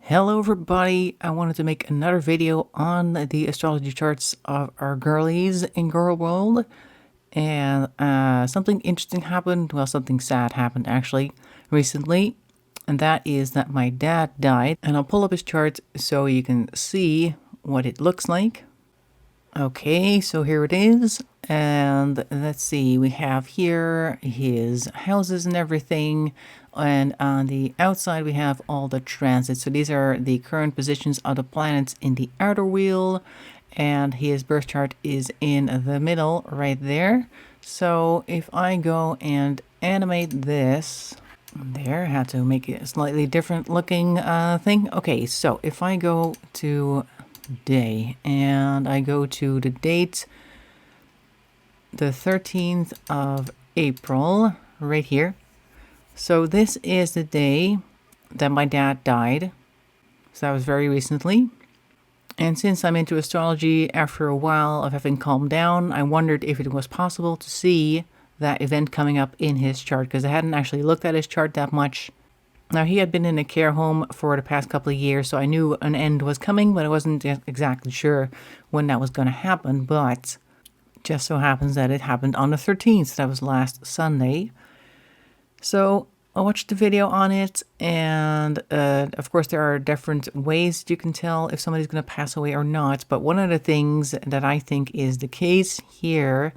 Hello everybody, I wanted to make another video on the astrology charts of our girlies in GorlWorld, and something interesting happened, well something sad happened actually, recently, and that is that my dad died, and I'll pull up his chart so you can see what it looks like. Okay, so here it is, and let's see, we have here his houses and everything, and on the outside we have all the transits. So these are the current positions of the planets in the outer wheel, and his birth chart is in the middle right there. So if I go and animate this, there, I had to make it a slightly different looking thing. Okay, so if I go to day and I go to the date, the 13th of April, right here. So this is the day that my dad died. So that was very recently. And since I'm into astrology, after a while of having calmed down, I wondered if it was possible to see that event coming up in his chart, because I hadn't actually looked at his chart that much. Now, he had been in a care home for the past couple of years, so I knew an end was coming, but I wasn't exactly sure when that was going to happen. But just so happens that it happened on the 13th. That was last Sunday. So I watched the video on it, and of course there are different ways you can tell if somebody's going to pass away or not. But one of the things that I think is the case here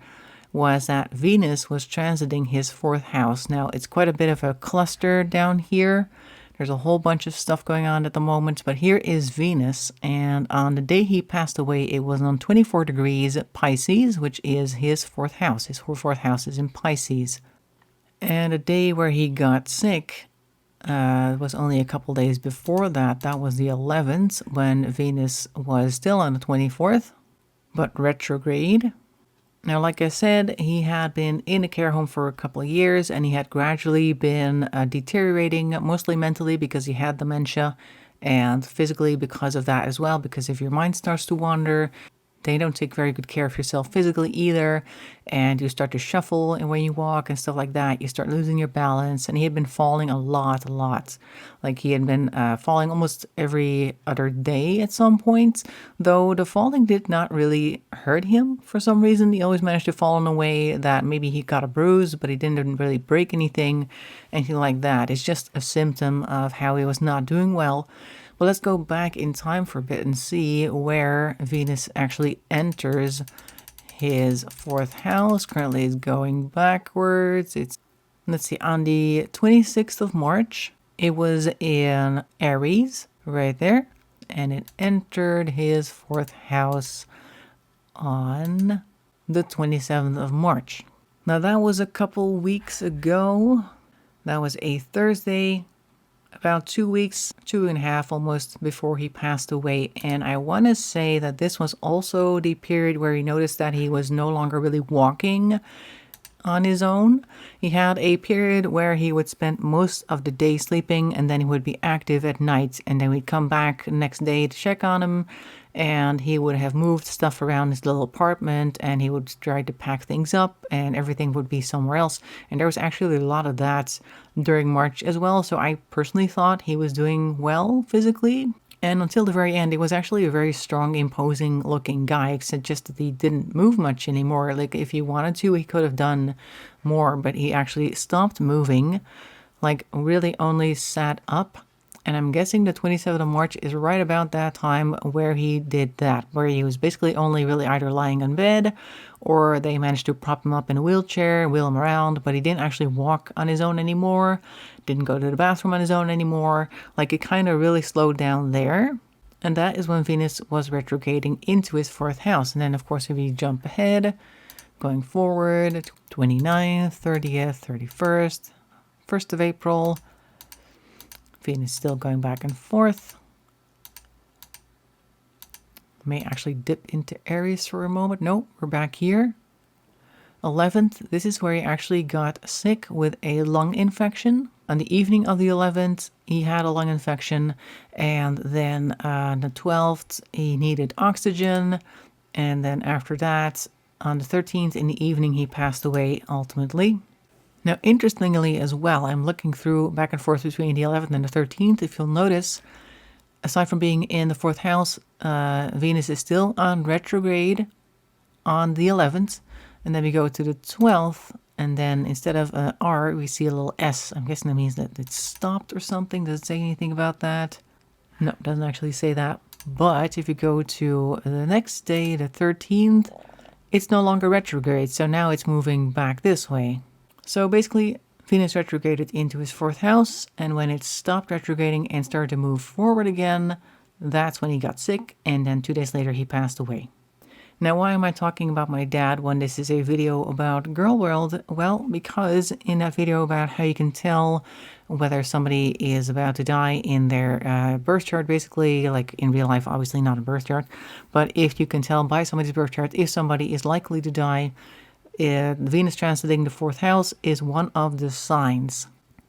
was that Venus was transiting his fourth house. Now, it's quite a bit of a cluster down here. There's a whole bunch of stuff going on at the moment, but here is Venus, and on the day he passed away, it was on 24 degrees Pisces, which is his fourth house. His fourth house is in Pisces. And the day where he got sick was only a couple days before that. That was the 11th, when Venus was still on the 24th, but retrograde. Now, like I said, he had been in a care home for a couple of years, and he had gradually been deteriorating, mostly mentally because he had dementia, and physically because of that as well, because if your mind starts to wander, they don't take very good care of yourself physically either, and you start to shuffle and when you walk and stuff like that, you start losing your balance. And he had been falling a lot. Like he had been falling almost every other day at some point, though the falling did not really hurt him for some reason. He always managed to fall in a way that maybe he got a bruise, but he didn't really break anything like that. It's just a symptom of how he was not doing well. Well, let's go back in time for a bit and see where Venus actually enters his fourth house. Currently it's going backwards. Let's see, on the 26th of March, it was in Aries, right there, and it entered his fourth house on the 27th of March. Now, that was a couple weeks ago. That was a Thursday. About 2 weeks, 2.5 almost, before he passed away. And I want to say that this was also the period where he noticed that he was no longer really walking on his own. He had a period where he would spend most of the day sleeping, and then he would be active at night, and then we'd come back the next day to check on him, and he would have moved stuff around his little apartment, and he would try to pack things up, and everything would be somewhere else. And there was actually a lot of that during March as well, so I personally thought he was doing well physically. And until the very end, he was actually a very strong, imposing looking guy, except just that he didn't move much anymore. Like, if he wanted to, he could have done more, but he actually stopped moving, like really only sat up. And I'm guessing the 27th of March is right about that time where he did that, where he was basically only really either lying in bed, or they managed to prop him up in a wheelchair, wheel him around, but he didn't actually walk on his own anymore, didn't go to the bathroom on his own anymore. Like, it kind of really slowed down there. And that is when Venus was retrograding into his fourth house. And then, of course, if you jump ahead, going forward, 29th, 30th, 31st, 1st of April, Venus still going back and forth. May actually dip into Aries for a moment. Nope, we're back here. 11th, this is where he actually got sick with a lung infection. On the evening of the 11th, he had a lung infection, and then on the 12th, he needed oxygen, and then after that, on the 13th in the evening, he passed away ultimately. Now, interestingly as well, I'm looking through back and forth between the 11th and the 13th. If you'll notice, aside from being in the 4th house, Venus is still on retrograde on the 11th. And then we go to the 12th. And then instead of an R, we see a little S. I'm guessing that means that it stopped or something. Does it say anything about that? No, it doesn't actually say that. But if you go to the next day, the 13th, it's no longer retrograde. So now it's moving back this way. So basically, Venus retrograded into his 4th house. And when it stopped retrograding and started to move forward again, that's when he got sick. And then 2 days later, he passed away. Now, why am I talking about my dad when this is a video about GorlWorld? Well, because in that video about how you can tell whether somebody is about to die in their birth chart, basically, like in real life, obviously not a birth chart, but if you can tell by somebody's birth chart if somebody is likely to die, Venus transiting the 4th house is one of the signs.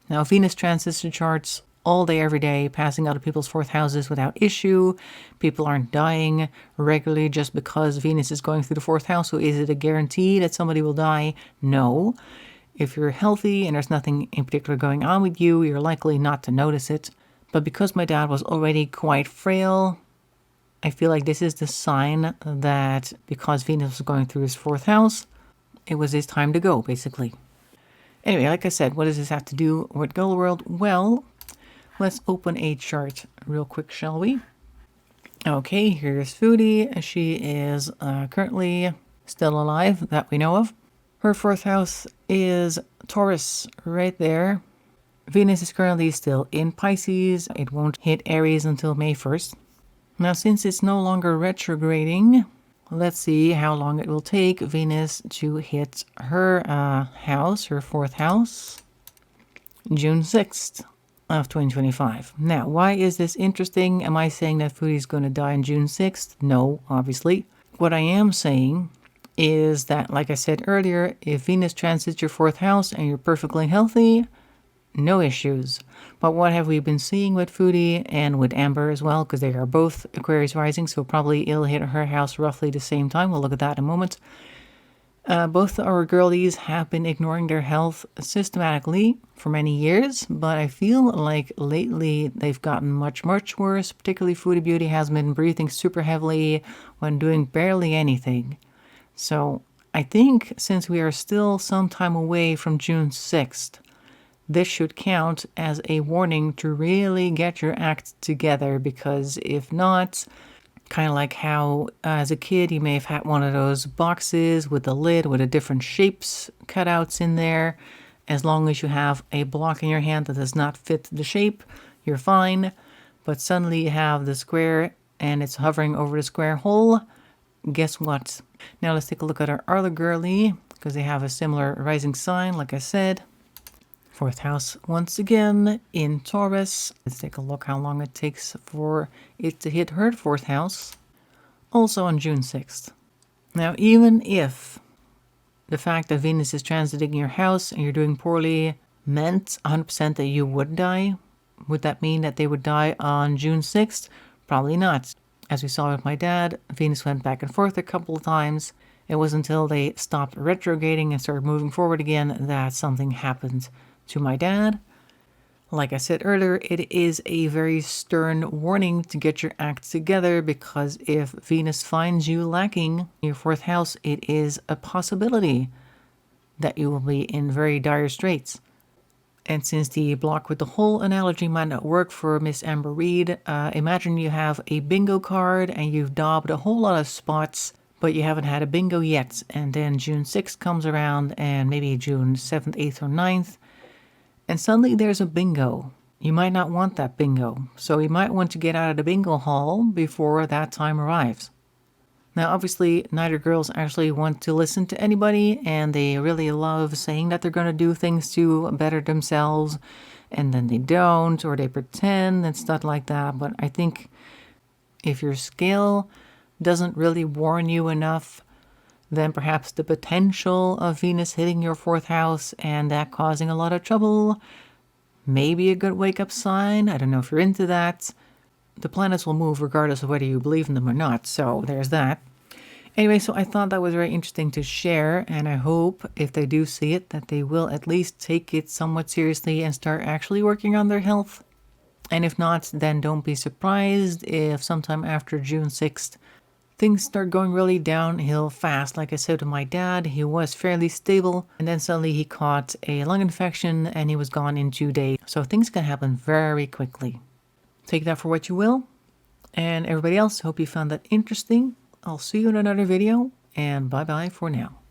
Now, Venus transits the charts all day, every day, passing out of people's 4th houses without issue. People aren't dying regularly just because Venus is going through the 4th house. So is it a guarantee that somebody will die? No. If you're healthy and there's nothing in particular going on with you, you're likely not to notice it. But because my dad was already quite frail, I feel like this is the sign that because Venus was going through his 4th house, it was his time to go, basically. Anyway, like I said, what does this have to do with GorlWorld? Well, let's open a chart real quick, shall we? Okay, here's Foodie. She is currently still alive, that we know of. Her 4th house is Taurus, right there. Venus is currently still in Pisces. It won't hit Aries until May 1st. Now, since it's no longer retrograding, let's see how long it will take Venus to hit her house, her 4th house, June 6th. Of 2025. Now, why is this interesting? Am I saying that Foodie's going to die on June 6th? No, obviously. What I am saying is that, like I said earlier, if Venus transits your 4th house and you're perfectly healthy, no issues. But what have we been seeing with Foodie and with Amber as well? Because they are both Aquarius rising, so probably it'll hit her house roughly the same time. We'll look at that in a moment. Both our girlies have been ignoring their health systematically for many years, but I feel like lately they've gotten much, much worse. Particularly Foodie Beauty has been breathing super heavily when doing barely anything. So I think since we are still some time away from June 6th, this should count as a warning to really get your act together, because if not, kind of like how as a kid you may have had one of those boxes with the lid with the different shapes cutouts in there. As long as you have a block in your hand that does not fit the shape, you're fine. But suddenly you have the square and it's hovering over the square hole. Guess what? Now let's take a look at our other girly, because they have a similar rising sign, like I said. 4th house once again in Taurus. Let's take a look how long it takes for it to hit her 4th house, also on June 6th. Now, even if the fact that Venus is transiting your house and you're doing poorly meant 100% that you would die, would that mean that they would die on June 6th? Probably not. As we saw with my dad, Venus went back and forth a couple of times. It was until they stopped retrograding and started moving forward again that something happened to my dad. Like I said earlier, it is a very stern warning to get your act together, because if Venus finds you lacking in your 4th house, it is a possibility that you will be in very dire straits. And since the block with the hole analogy might not work for Miss Amber Reed, imagine you have a bingo card and you've daubed a whole lot of spots, but you haven't had a bingo yet. And then June 6th comes around, and maybe June 7th, 8th, or 9th, and suddenly there's a bingo. You might not want that bingo, so you might want to get out of the bingo hall before that time arrives. Now, obviously, neither girls actually want to listen to anybody, and they really love saying that they're going to do things to better themselves, and then they don't, or they pretend and stuff like that. But I think if your scale doesn't really warn you enough, then perhaps the potential of Venus hitting your 4th house and that causing a lot of trouble may be a good wake-up sign. I don't know if you're into that. The planets will move regardless of whether you believe in them or not, so there's that. Anyway, so I thought that was very interesting to share, and I hope if they do see it that they will at least take it somewhat seriously and start actually working on their health. And if not, then don't be surprised if sometime after June 6th, things start going really downhill fast. Like I said to my dad, he was fairly stable, and then suddenly he caught a lung infection and he was gone in 2 days. So things can happen very quickly. Take that for what you will. And everybody else, hope you found that interesting. I'll see you in another video, and bye-bye for now.